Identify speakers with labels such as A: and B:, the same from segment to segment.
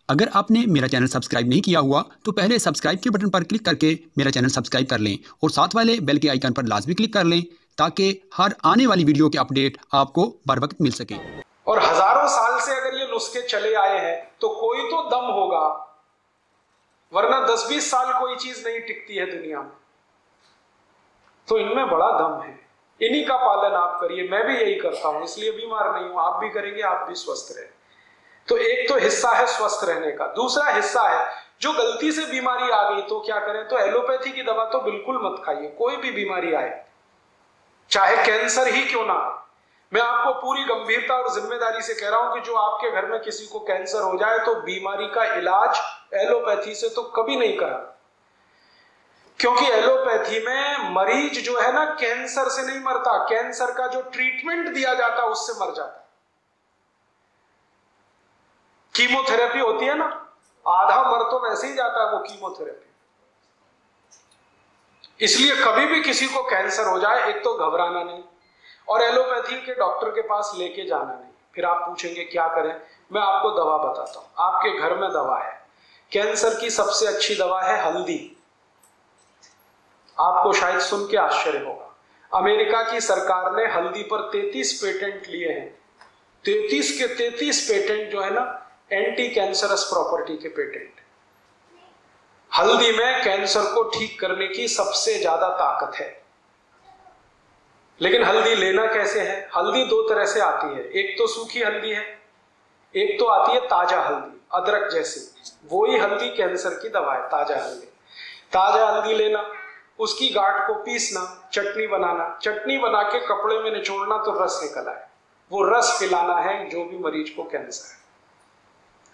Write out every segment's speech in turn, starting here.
A: अगर आपने मेरा चैनल सब्सक्राइब नहीं किया हुआ तो पहले सब्सक्राइब के बटन पर क्लिक करके मेरा चैनल सब्सक्राइब कर लें और साथ वाले बेल के आइकन पर लाजमी क्लिक कर लें ताकि हर आने वाली वीडियो के अपडेट आपको बर वक्त मिल सके।
B: और हजारों साल से अगर ये नुस्खे चले आए हैं तो कोई तो दम होगा, वरना 10-20 साल कोई चीज नहीं टिकती है दुनिया में। तो इनमें बड़ा दम है, इन्हीं का पालन आप करिए। मैं भी यही करता हूं, इसलिए बीमार नहीं हूं। आप भी करेंगे, आप भी स्वस्थ रहे। तो एक तो हिस्सा है स्वस्थ रहने का। दूसरा हिस्सा है जो गलती से बीमारी आ गई तो क्या करें। तो एलोपैथी की दवा तो बिल्कुल मत खाइए। कोई भी बीमारी आए, चाहे कैंसर ही क्यों ना आए, मैं आपको पूरी गंभीरता और जिम्मेदारी से कह रहा हूं कि जो आपके घर में किसी को कैंसर हो जाए तो बीमारी का इलाज एलोपैथी से तो कभी नहीं करा, क्योंकि एलोपैथी में मरीज जो है ना कैंसर से नहीं मरता, कैंसर का जो ट्रीटमेंट दिया जाता उससे मर जाता। कीमोथेरेपी होती है ना, आधा मर तो वैसे ही जाता है वो कीमोथेरेपी। इसलिए कभी भी किसी को कैंसर हो जाए, एक तो घबराना नहीं और एलोपैथी के डॉक्टर के पास लेके जाना नहीं। फिर आप पूछेंगे क्या करें, मैं आपको दवा बताता हूं। आपके घर में दवा है, कैंसर की सबसे अच्छी दवा है हल्दी। आपको शायद सुन के आश्चर्य होगा, अमेरिका की सरकार ने हल्दी पर 33 पेटेंट लिए हैं। 33 के 33 पेटेंट जो है ना एंटी कैंसरस प्रॉपर्टी के पेटेंट। हल्दी में कैंसर को ठीक करने की सबसे ज्यादा ताकत है। लेकिन हल्दी लेना कैसे है? हल्दी दो तरह से आती है, एक तो सूखी हल्दी है, एक तो आती है ताजा हल्दी, अदरक जैसी। वो ही हल्दी कैंसर की दवा है, ताजा हल्दी। ताजा हल्दी लेना, उसकी गांठ को पीसना, चटनी बनाना, चटनी बना के कपड़े में निचोड़ना तो रस निकल आए, वो रस पिलाना है जो भी मरीज को कैंसर है।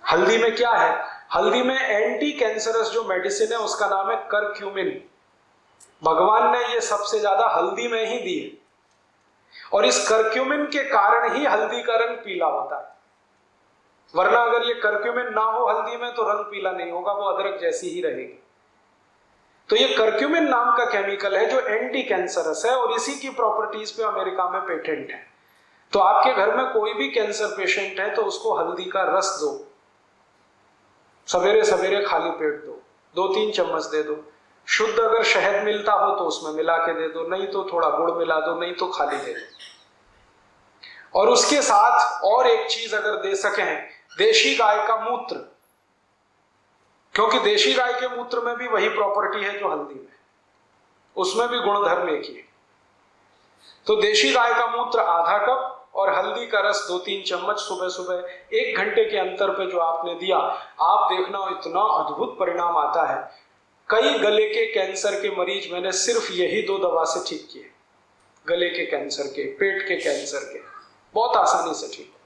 B: हल्दी में क्या है? हल्दी में एंटी कैंसरस जो मेडिसिन है उसका नाम है करक्यूमिन। भगवान ने ये सबसे ज्यादा हल्दी में ही दी है और इस करक्यूमिन के कारण ही हल्दी का रंग पीला होता है। वरना अगर ये करक्यूमिन ना हो हल्दी में तो रंग पीला नहीं होगा, वो अदरक जैसी ही रहेगी। तो ये करक्यूमिन नाम का केमिकल है जो एंटी कैंसरस है और इसी की प्रॉपर्टीज पे अमेरिका में पेटेंट है। तो आपके घर में कोई भी कैंसर पेशेंट है तो उसको हल्दी का रस दो, सवेरे सवेरे खाली पेट दो, 2-3 चम्मच दे दो। शुद्ध अगर शहद मिलता हो तो उसमें मिला के दे दो, नहीं तो थोड़ा गुड़ मिला दो, नहीं तो खाली दे दो। और उसके साथ और एक चीज अगर दे सकें, देशी गाय का मूत्र, क्योंकि देशी गाय के मूत्र में भी वही प्रॉपर्टी है जो हल्दी में, उसमें भी गुणधर्म एक ही। तो देशी गाय का मूत्र आधा कप और हल्दी का रस 2-3 चम्मच सुबह सुबह 1 घंटे के अंतर पे जो आपने दिया, आप देखना इतना अद्भुत परिणाम आता है। कई गले के कैंसर के मरीज मैंने सिर्फ यही 2 दवा से ठीक किए, गले के कैंसर के, पेट के कैंसर के, बहुत आसानी से ठीक होते।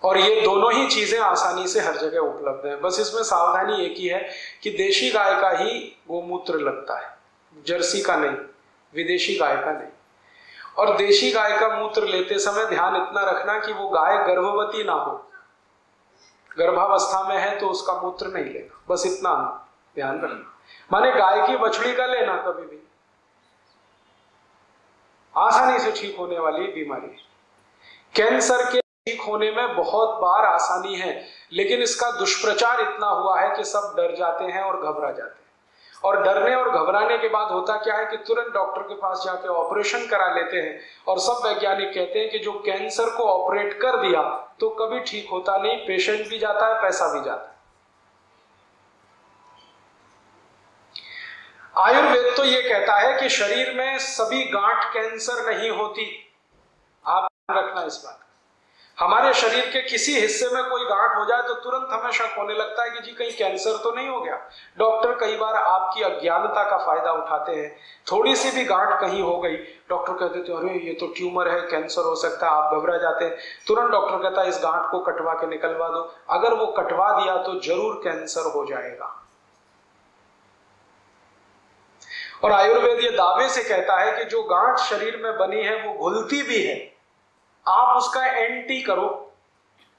B: और ये दोनों ही चीजें आसानी से हर जगह उपलब्ध है। बस इसमें सावधानी एक ही है कि देशी गाय का ही गोमूत्र लगता है, जर्सी का नहीं, विदेशी गाय का नहीं। और देशी गाय का मूत्र लेते समय ध्यान इतना रखना कि वो गाय गर्भवती ना हो, गर्भावस्था में है तो उसका मूत्र नहीं लेना, बस इतना ध्यान रखना। माने गाय की बछड़ी का लेना कभी भी, आसानी से ठीक होने वाली बीमारी। कैंसर के ठीक होने में बहुत बार आसानी है, लेकिन इसका दुष्प्रचार इतना हुआ है कि सब डर जाते हैं और घबरा जाते हैं। और डरने और घबराने के बाद होता क्या है कि तुरंत डॉक्टर के पास जाके ऑपरेशन करा लेते हैं और सब वैज्ञानिक कहते हैं कि जो कैंसर को ऑपरेट कर दिया तो कभी ठीक होता नहीं, पेशेंट भी जाता है, पैसा भी जाता है। आयुर्वेद तो ये कहता है कि शरीर में सभी गांठ कैंसर नहीं होती। आप ध्यान रखना इस बात। हमारे शरीर के किसी हिस्से में कोई गांठ हो जाए तो तुरंत हमें शक होने लगता है कि जी कहीं कैंसर तो नहीं हो गया। डॉक्टर कई बार आपकी अज्ञानता का फायदा उठाते हैं। थोड़ी सी भी गांठ कहीं हो गई, डॉक्टर कहते थे अरे ये तो ट्यूमर है, कैंसर हो सकता है, आप घबरा जाते हैं। तुरंत डॉक्टर कहता है इस गांठ को कटवा के निकलवा दो। अगर वो कटवा दिया तो जरूर कैंसर हो जाएगा। और आयुर्वेद ये दावे से कहता है कि जो गांठ शरीर में बनी है वो घुलती भी है, आप उसका एंटी करो।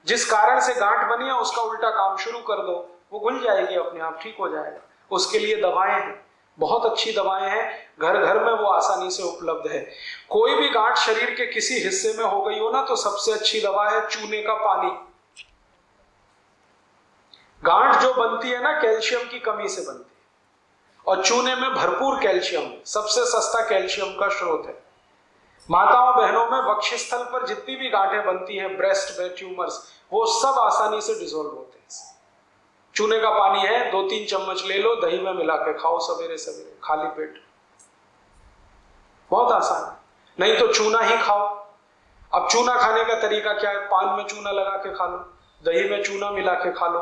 B: जिस कारण से गांठ बनी है उसका उल्टा काम शुरू कर दो, वो घुल जाएगी, अपने आप ठीक हो जाएगा। उसके लिए दवाएं हैं, बहुत अच्छी दवाएं हैं, घर घर में वो आसानी से उपलब्ध है। कोई भी गांठ शरीर के किसी हिस्से में हो गई हो ना तो सबसे अच्छी दवा है चूने का पानी। गांठ जो बनती है ना कैल्शियम की कमी से बनती है, और चूने में भरपूर कैल्शियम है, सबसे सस्ता कैल्शियम का स्रोत है। माताओं बहनों में वक्षस्थल पर जितनी भी गांठें बनती हैं, ब्रेस्ट में ट्यूमर्स, वो सब आसानी से डिसॉल्व होते हैं। चूने का पानी है, 2-3 चम्मच ले लो, दही में मिला के खाओ सवेरे सवेरे खाली पेट, बहुत आसान है। नहीं तो चूना ही खाओ। अब चूना खाने का तरीका क्या है? पान में चूना लगा के खा लो, दही में चूना मिला के खा लो,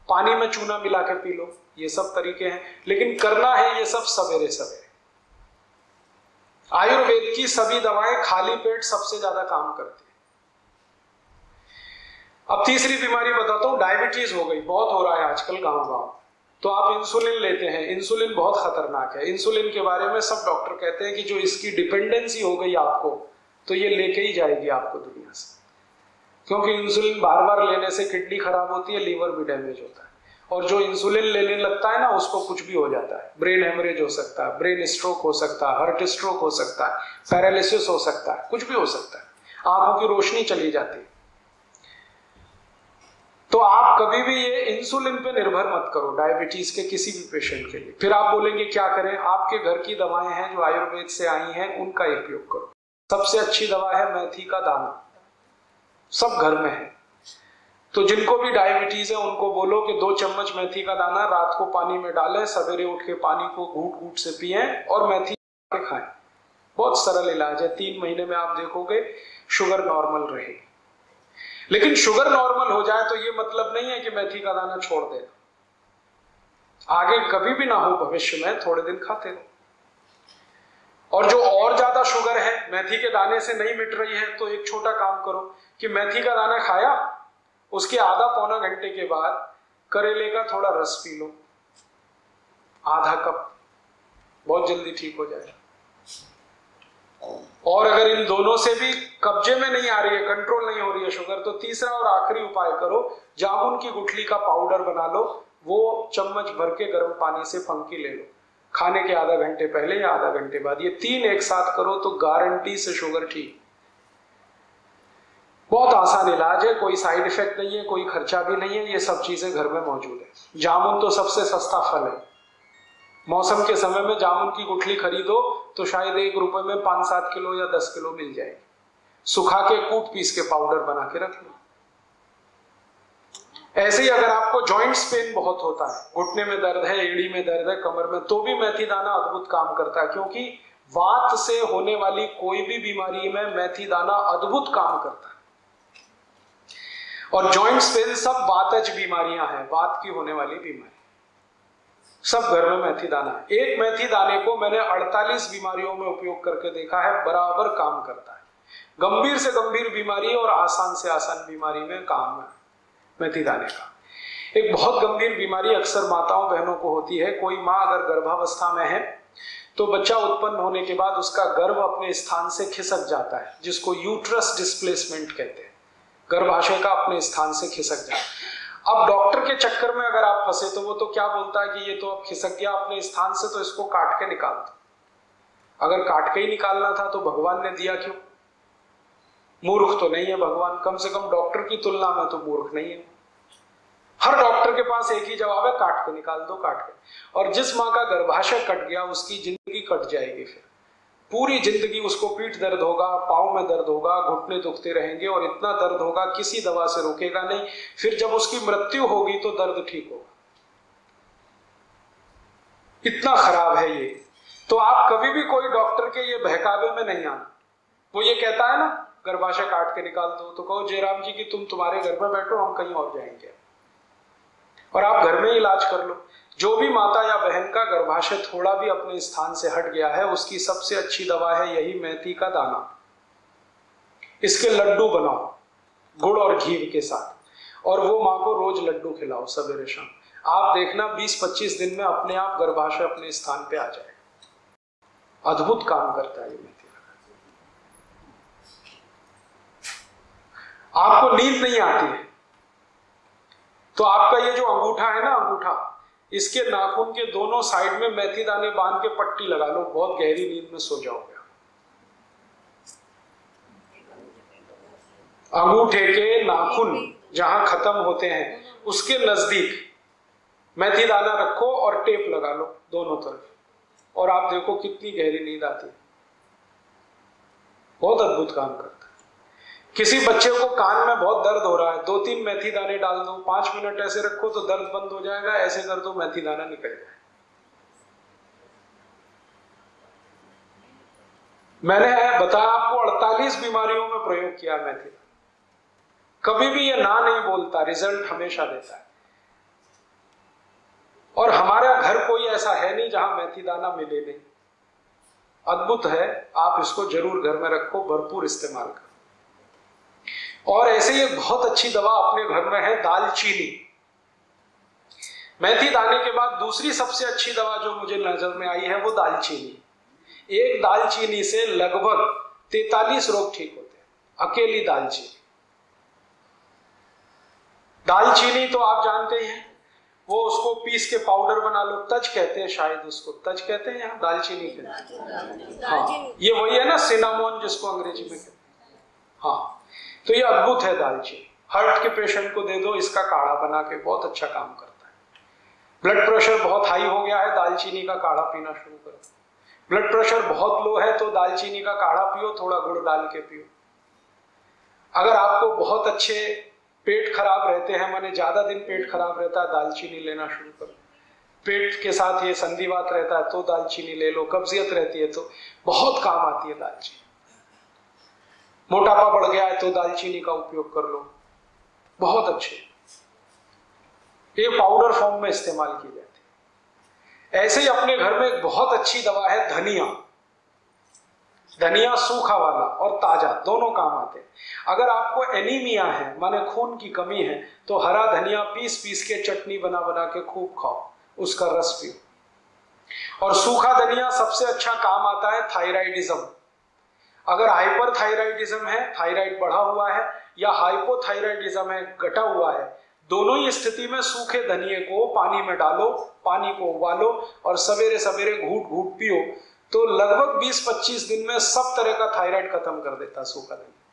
B: पानी में चूना मिला के पी लो, ये सब तरीके हैं। लेकिन करना है ये सब सवेरे सवेरे। आयुर्वेद की सभी दवाएं खाली पेट सबसे ज्यादा काम करती है। अब तीसरी बीमारी बताता हूं, डायबिटीज हो गई, बहुत हो रहा है आजकल गांव गांव। तो आप इंसुलिन लेते हैं, इंसुलिन बहुत खतरनाक है। इंसुलिन के बारे में सब डॉक्टर कहते हैं कि जो इसकी डिपेंडेंसी हो गई आपको, तो ये लेके ही जाएगी आपको दुनिया से, क्योंकि इंसुलिन बार बार लेने से किडनी खराब होती है, लीवर भी डैमेज होता है, और जो इंसुलिन लेने लगता है ना उसको कुछ भी हो जाता है। ब्रेन हेमरेज हो सकता है, ब्रेन स्ट्रोक हो सकता है, हार्ट स्ट्रोक हो सकता है, पैरालिसिस हो सकता है, कुछ भी हो सकता है, आंखों की रोशनी चली जाती है। तो आप कभी भी ये इंसुलिन पे निर्भर मत करो डायबिटीज के किसी भी पेशेंट के लिए। फिर आप बोलेंगे क्या करें? आपके घर की दवाएं हैं जो आयुर्वेद से आई हैं, उनका उपयोग करो। सबसे अच्छी दवा है मेथी का दाना, सब घर में है। तो जिनको भी डायबिटीज है उनको बोलो कि 2 चम्मच मेथी का दाना रात को पानी में डालें, सवेरे उठ के पानी को घूंट घूंट से पिएं और मेथी के खाएं। बहुत सरल इलाज है, 3 महीने में आप देखोगे शुगर नॉर्मल रहेगी। लेकिन शुगर नॉर्मल हो जाए तो ये मतलब नहीं है कि मेथी का दाना छोड़ देना। आगे कभी भी ना हो भविष्य में, थोड़े दिन खाते रहो। और जो और ज्यादा शुगर है, मेथी के दाने से नहीं मिट रही है, तो एक छोटा काम करो कि मेथी का दाना खाया, उसके आधा पौना घंटे के बाद करेले का थोड़ा रस पी लो, आधा कप, बहुत जल्दी ठीक हो जाएगा। और अगर इन दोनों से भी कब्जे में नहीं आ रही है, कंट्रोल नहीं हो रही है शुगर, तो तीसरा और आखिरी उपाय करो, जामुन की गुठली का पाउडर बना लो, वो चम्मच भर के गर्म पानी से फंकी ले लो, खाने के आधा घंटे पहले या आधा घंटे बाद। ये 3 एक साथ करो तो गारंटी से शुगर ठीक। बहुत आसान इलाज है, कोई साइड इफेक्ट नहीं है, कोई खर्चा भी नहीं है, ये सब चीजें घर में मौजूद है। जामुन तो सबसे सस्ता फल है। मौसम के समय में जामुन की गुठली खरीदो तो शायद 1 रुपए में 5-7 किलो या 10 किलो मिल जाएगी। सुखा के कूट पीस के पाउडर बना के रख लो। ऐसे ही अगर आपको जॉइंट्स पेन बहुत होता है, घुटने में दर्द है, एड़ी में दर्द है, कमर में, तो भी मेथी दाना अद्भुत काम करता है, क्योंकि वात से होने वाली कोई भी बीमारी में मेथी दाना अद्भुत काम करता है। और जॉइंट्स पेन सब वातज बीमारियां हैं, वात की होने वाली बीमारी, सब घर में मेथी दाना है। एक मेथी दाने को मैंने 48 बीमारियों में उपयोग करके देखा है, बराबर काम करता है। गंभीर से गंभीर बीमारी और आसान से आसान बीमारी में काम है मेथी दाने का। एक बहुत गंभीर बीमारी अक्सर माताओं बहनों को होती है। कोई माँ अगर गर्भावस्था में है तो बच्चा उत्पन्न होने के बाद उसका गर्भ अपने स्थान से खिसक जाता है, जिसको यूट्रस डिस्प्लेसमेंट कहते हैं। गर्भाशय का अपने स्थान से खिसक जाता है। अब डॉक्टर के चक्कर में अगर आप फंसे तो वो तो क्या बोलता है कि ये तो अब खिसक गया अपने स्थान से, तो इसको काट के निकाल दो। अगर काट के ही निकालना था तो भगवान ने दिया क्यों? मूर्ख तो नहीं है भगवान, कम से कम डॉक्टर की तुलना में तो मूर्ख नहीं है। हर डॉक्टर के पास एक ही जवाब है, काट के निकाल दो, काट के। और जिस माँ का गर्भाशय कट गया उसकी जिंदगी कट जाएगी। फिर पूरी जिंदगी उसको पीठ दर्द होगा, पाँव में दर्द होगा, घुटने दुखते रहेंगे, और इतना दर्द होगा किसी दवा से रोकेगा नहीं। फिर जब उसकी मृत्यु होगी तो दर्द ठीक होगा। इतना खराब है ये। तो आप कभी भी कोई डॉक्टर के ये बहकावे में नहीं आना। वो ये कहता है ना गर्भाशय काट के निकाल दो, तो कहो जयराम जी की तुम तुम्हारे घर में बैठो, हम कहीं और जाएंगे, और आप घर में ही इलाज कर लो। जो भी माता या बहन का गर्भाशय थोड़ा भी अपने स्थान से हट गया है, उसकी सबसे अच्छी दवा है यही मेथी का दाना। इसके लड्डू बनाओ गुड़ और घी के साथ, और वो माँ को रोज लड्डू खिलाओ सवेरे शाम। आप देखना 20-25 दिन में अपने आप गर्भाशय अपने स्थान पे आ जाएगा। अद्भुत काम करता है ये मेथी। आपको नींद नहीं आती है तो आपका ये जो अंगूठा है ना, अंगूठा, इसके नाखून के दोनों साइड में मेथी दाने बांध के पट्टी लगा लो, बहुत गहरी नींद में सो जाओगे। अंगूठे के नाखून जहां खत्म होते हैं उसके नजदीक मेथी दाना रखो और टेप लगा लो दोनों तरफ, और आप देखो कितनी गहरी नींद आती है। बहुत अद्भुत काम करता है। किसी बच्चे को कान में बहुत दर्द हो रहा है, 2-3 मेथी दाने डाल दो, 5 मिनट ऐसे रखो तो दर्द बंद हो जाएगा, ऐसे कर दो मेथी दाना निकल जाए। मैंने बताया आपको 48 बीमारियों में प्रयोग किया मेथी दाना, कभी भी ये ना नहीं बोलता, रिजल्ट हमेशा देता है। और हमारा घर कोई ऐसा है नहीं जहां मेथी दाना मिले नहीं। अद्भुत है, आप इसको जरूर घर में रखो, भरपूर इस्तेमाल करो। और ऐसे ही एक बहुत अच्छी दवा अपने घर में है दालचीनी। मेथी दाने के बाद दूसरी सबसे अच्छी दवा जो मुझे नजर में आई है वो दालचीनी। एक दालचीनी से लगभग 43 रोग ठीक होते हैं, अकेली दालचीनी। दालचीनी तो आप जानते ही हैं, वो उसको पीस के पाउडर बना लो, तज कहते हैं, शायद उसको तज कहते हैं, यहाँ दालचीनी कहते हैं। हाँ, ये वही है ना सिनामोन जिसको अंग्रेजी में कहते हैं। हाँ, तो ये अद्भुत है दालचीनी। हार्ट के पेशेंट को दे दो, इसका काढ़ा बना के, बहुत अच्छा काम करता है। ब्लड प्रेशर बहुत हाई हो गया है, दालचीनी का काढ़ा पीना शुरू करो। ब्लड प्रेशर बहुत लो है तो दालचीनी का काढ़ा पियो, थोड़ा गुड़ डाल के पियो। अगर आपको बहुत अच्छे पेट खराब रहते हैं, माने ज्यादा दिन पेट खराब रहता है, दालचीनी लेना शुरू करो। पेट के साथ ये संधिवात रहता है तो दालचीनी ले लो, कब्जियत रहती है तो बहुत काम आती है दालचीनी। मोटापा बढ़ गया है तो दालचीनी का उपयोग कर लो, बहुत अच्छे। ये पाउडर फॉर्म में इस्तेमाल की जाती है। ऐसे ही अपने घर में एक बहुत अच्छी दवा है धनिया। धनिया सूखा वाला और ताजा दोनों काम आते हैं। अगर आपको एनीमिया है, माने खून की कमी है, तो हरा धनिया पीस पीस के चटनी बना बना के खूब खाओ, उसका रस पियो। और सूखा धनिया सबसे अच्छा काम आता है थायराइडिज्म। अगर हाइपरथायराइडिज्म है, थायराइड बढ़ा हुआ है, या हाइपोथायराइडिज्म है, घटा हुआ है, दोनों ही स्थिति में सूखे धनिये को पानी में डालो, पानी को उबालो और सवेरे सवेरे घूट घूट पियो, तो लगभग 20-25 दिन में सब तरह का थायराइड खत्म कर देता सूखा धनिया।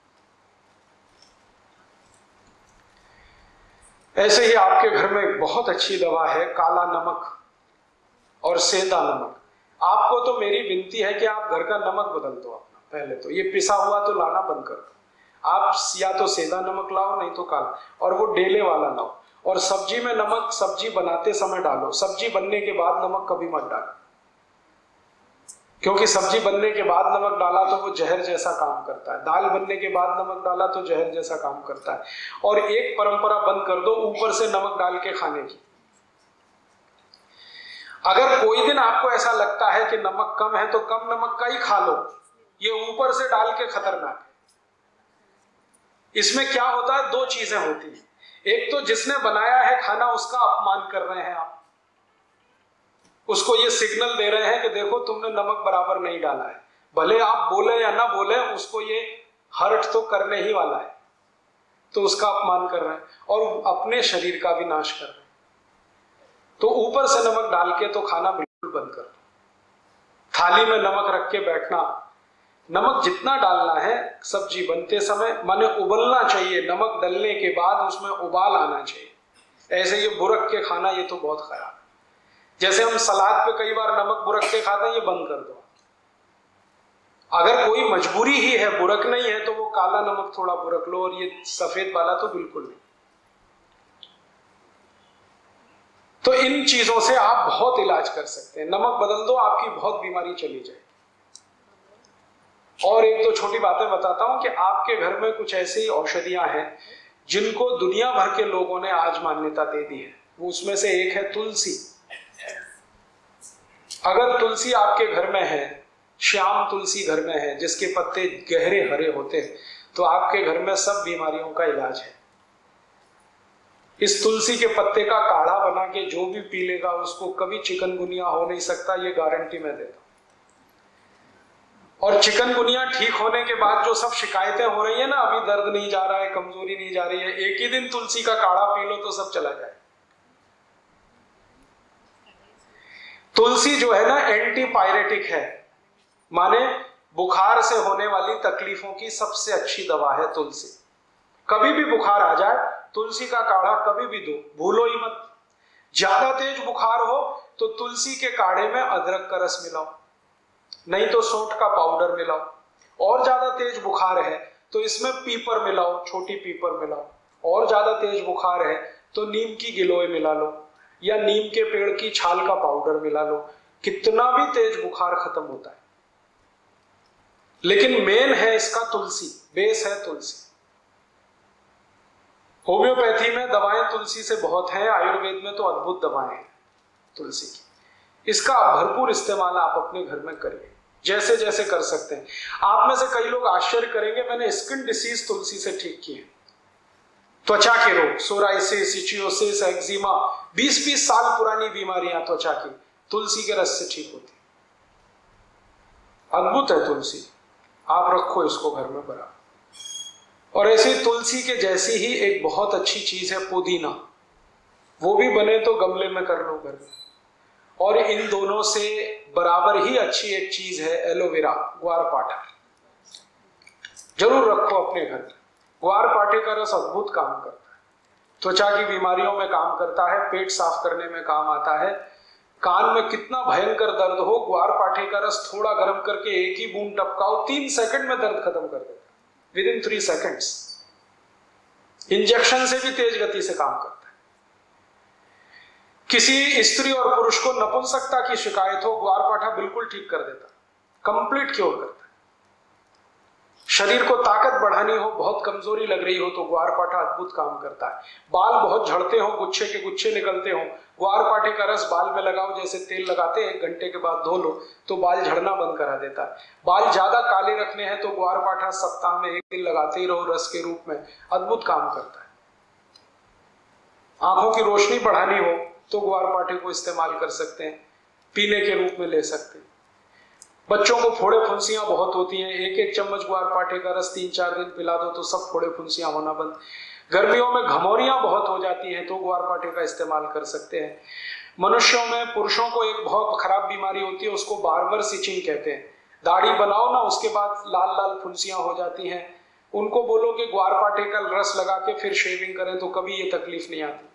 B: ऐसे ही आपके घर में एक बहुत अच्छी दवा है काला नमक और सेंधा नमक। आपको तो मेरी विनती है कि आप घर का नमक बदल दो अपना। पहले तो ये पिसा हुआ तो लाना बंद कर दो, आप या तो सेंधा नमक लाओ नहीं तो काला, और वो डेले वाला लाओ। और सब्जी में नमक सब्जी बनाते समय डालो, सब्जी बनने के बाद नमक कभी मत डालो, क्योंकि सब्जी बनने के बाद नमक डाला तो वो जहर जैसा काम करता है। दाल बनने के बाद नमक डाला तो जहर जैसा काम करता है। और एक परंपरा बंद कर दो ऊपर से नमक डाल के खाने की। अगर कोई दिन आपको ऐसा लगता है कि नमक कम है तो कम नमक का ही खा लो, ये ऊपर से डाल के खतरनाक है। इसमें क्या होता है, दो चीजें होती हैं। एक तो जिसने बनाया है खाना उसका अपमान कर रहे हैं आप, उसको ये सिग्नल दे रहे हैं कि देखो तुमने नमक बराबर नहीं डाला है। भले आप बोले या ना बोले, उसको ये हर्ट तो करने ही वाला है, तो उसका अपमान कर रहे हैं और अपने शरीर का भी नाश कर रहे हैं। तो ऊपर से नमक डाल के तो खाना बिल्कुल बंद कर दो। थाली में नमक रख के बैठना, नमक जितना डालना है सब्जी बनते समय, माने उबलना चाहिए, नमक डलने के बाद उसमें उबाल आना चाहिए। ऐसे ये बुरक के खाना, ये तो बहुत खराब है। जैसे हम सलाद पे कई बार नमक बुरक के खाते हैं, ये बंद कर दो। अगर कोई मजबूरी ही है, बुरक नहीं है, तो वो काला नमक थोड़ा बुरक लो, और ये सफेद वाला तो बिल्कुल नहीं। तो इन चीजों से आप बहुत इलाज कर सकते हैं। नमक बदल दो, आपकी बहुत बीमारी चली जाए। और एक दो छोटी बातें बताता हूं कि आपके घर में कुछ ऐसी औषधियां हैं जिनको दुनिया भर के लोगों ने आज मान्यता दे दी है। वो उसमें से एक है तुलसी। अगर तुलसी आपके घर में है, श्याम तुलसी घर में है जिसके पत्ते गहरे हरे होते हैं, तो आपके घर में सब बीमारियों का इलाज है। इस तुलसी के पत्ते का काढ़ा बना के जो भी पी लेगा उसको कभी चिकनगुनिया हो नहीं सकता, ये गारंटी मैं देता हूं। और चिकनगुनिया ठीक होने के बाद जो सब शिकायतें हो रही है ना, अभी दर्द नहीं जा रहा है, कमजोरी नहीं जा रही है, एक ही दिन तुलसी का काढ़ा पी लो तो सब चला जाए। तुलसी जो है ना एंटीपायरेटिक है, माने बुखार से होने वाली तकलीफों की सबसे अच्छी दवा है तुलसी। कभी भी बुखार आ जाए तुलसी का काढ़ा कभी भी दो, भूलो ही मत। ज्यादा तेज बुखार हो तो तुलसी के काढ़े में अदरक का रस मिलाओ, नहीं तो सौंठ का पाउडर मिलाओ। और ज्यादा तेज बुखार है तो इसमें पीपर मिलाओ, छोटी पीपर मिलाओ। और ज्यादा तेज बुखार है तो नीम की गिलोय मिला लो या नीम के पेड़ की छाल का पाउडर मिला लो। कितना भी तेज बुखार खत्म होता है। लेकिन मेन है इसका तुलसी, बेस है तुलसी। होम्योपैथी में दवाएं तुलसी से बहुत हैं, आयुर्वेद में तो अद्भुत दवाएं हैं तुलसी की। इसका भरपूर इस्तेमाल आप अपने घर में करिए, जैसे जैसे कर सकते हैं। आप में से कई लोग आश्चर्य करेंगे, मैंने स्किन डिसीज तुलसी से ठीक किए। त्वचा के रोग, सोराइसिस, इचियोसिस, एक्जिमा, 20-20 साल पुरानी बीमारियां त्वचा की तुलसी के रस से ठीक होती। अद्भुत है तुलसी, आप रखो इसको घर में बराबर। और ऐसी तुलसी के जैसी ही एक बहुत अच्छी चीज है पुदीना, वो भी बने तो गमले में कर लो घर में। और इन दोनों से बराबर ही अच्छी एक चीज है एलोवेरा, ग्वारपाठा। जरूर रखो अपने घर में। ग्वारपाठे का रस अद्भुत काम करता है, त्वचा की बीमारियों में काम करता है, पेट साफ करने में काम आता है। कान में कितना भयंकर दर्द हो, ग्वारपाठे का रस थोड़ा गर्म करके एक ही बूंद टपकाओ, 3 सेकंड में दर्द खत्म कर देता है, विद इन 3 सेकंड्स। इंजेक्शन से भी तेज गति से काम करता है। किसी स्त्री और पुरुष को नपुंसकता की शिकायत हो, ग्वारपाठा बिल्कुल ठीक कर देता, कंप्लीट क्योर करता है। शरीर को ताकत बढ़ानी हो, बहुत कमजोरी लग रही हो तो ग्वारपाठा अद्भुत काम करता है। बाल बहुत झड़ते हो, गुच्छे के गुच्छे निकलते हो, ग्वारपाठे का रस बाल में लगाओ, जैसे तेल लगाते हैं, 1 घंटे के बाद धो लो तो बाल झड़ना बंद करा देता है। बाल ज्यादा काले रखने हैं तो ग्वारपाठा सप्ताह में 1 दिन लगाते ही रहो रस के रूप में, अद्भुत काम करता है। आंखों की रोशनी बढ़ानी हो तो ग्वारपाठे को इस्तेमाल कर सकते हैं, पीने के रूप में ले सकते हैं। बच्चों को फोड़े फुंसियां बहुत होती हैं, 1-1 चम्मच ग्वारपाठे का रस 3-4 दिन पिला दो तो सब फोड़े फुंसियां होना बंद। गर्मियों में घमौरियां बहुत हो जाती हैं तो ग्वारपाठे का इस्तेमाल कर सकते हैं। मनुष्यों में, पुरुषों को एक बहुत खराब बीमारी होती है, उसको बार्बर सिचिंग कहते हैं। दाढ़ी बनाओ ना, उसके बाद लाल लाल फुंसियां हो जाती हैं, उनको बोलो कि ग्वारपाठे का रस लगा के फिर शेविंग करें तो कभी ये तकलीफ नहीं आती।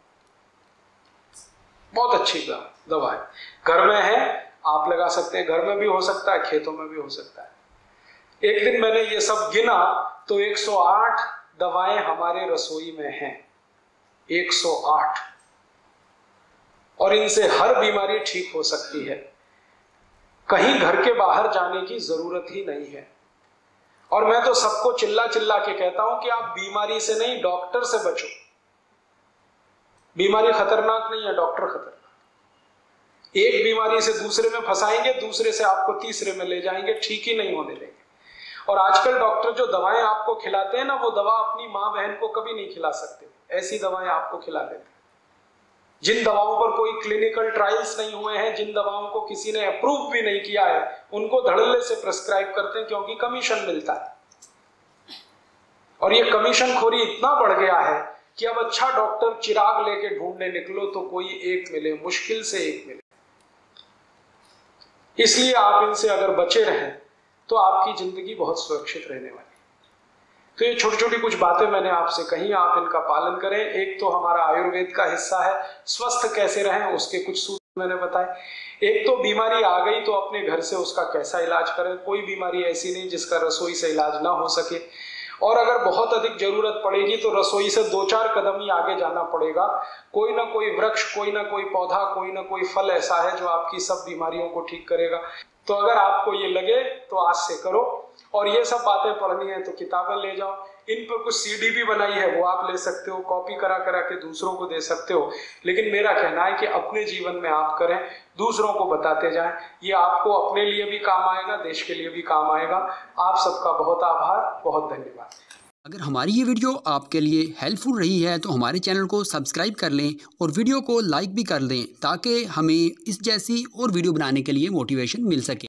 B: बहुत अच्छी दवा है, घर में है, आप लगा सकते हैं। घर में भी हो सकता है, खेतों में भी हो सकता है। एक दिन मैंने ये सब गिना तो 108 दवाएं हमारे रसोई में हैं, 108। और इनसे हर बीमारी ठीक हो सकती है, कहीं घर के बाहर जाने की जरूरत ही नहीं है। और मैं तो सबको चिल्ला चिल्ला के कहता हूं कि आप बीमारी से नहीं, डॉक्टर से बचो। बीमारी खतरनाक नहीं है, डॉक्टर खतरनाक। एक बीमारी से दूसरे में फंसाएंगे, दूसरे से आपको तीसरे में ले जाएंगे, ठीक ही नहीं होने देंगे। और आजकल डॉक्टर जो दवाएं आपको खिलाते हैं ना, वो दवा अपनी माँ बहन को कभी नहीं खिला सकते, ऐसी दवाएं आपको खिला देते हैं। जिन दवाओं पर कोई क्लिनिकल ट्रायल्स नहीं हुए हैं, जिन दवाओं को किसी ने अप्रूव भी नहीं किया है, उनको धड़ल्ले से प्रेस्क्राइब करते हैं, क्योंकि कमीशन मिलता है। और ये कमीशन खोरी इतना बढ़ गया है कि अब अच्छा डॉक्टर चिराग लेके ढूंढने निकलो तो कोई एक मिले, मुश्किल से एक मिले। इसलिए आप इनसे अगर बचे रहें तो आपकी जिंदगी बहुत सुरक्षित रहने वाली। तो ये छोटी छोटी कुछ बातें मैंने आपसे कही, आप इनका पालन करें। एक तो हमारा आयुर्वेद का हिस्सा है, स्वस्थ कैसे रहें उसके कुछ सूत्र मैंने बताए। एक तो बीमारी आ गई तो अपने घर से उसका कैसा इलाज करें। कोई बीमारी ऐसी नहीं जिसका रसोई से इलाज ना हो सके, और अगर बहुत अधिक जरूरत पड़ेगी तो रसोई से 2-4 कदम ही आगे जाना पड़ेगा। कोई ना कोई वृक्ष, कोई ना कोई पौधा, कोई ना कोई फल ऐसा है जो आपकी सब बीमारियों को ठीक करेगा। तो अगर आपको ये लगे तो आज से करो। और ये सब बातें पढ़नी है तो किताबें ले जाओ, इन पर कुछ सीडी भी बनाई है, वो आप ले सकते हो, कॉपी करा करा के दूसरों को दे सकते हो। लेकिन मेरा कहना है कि अपने जीवन में आप करें, दूसरों को बताते जाएं। ये आपको अपने लिए भी काम आएगा, देश के लिए भी काम आएगा। आप सबका बहुत आभार, बहुत धन्यवाद।
A: अगर हमारी ये वीडियो आपके लिए हेल्पफुल रही है तो हमारे चैनल को सब्सक्राइब कर लें और वीडियो को लाइक भी कर दें, ताकि हमें इस जैसी और वीडियो बनाने के लिए मोटिवेशन मिल सके।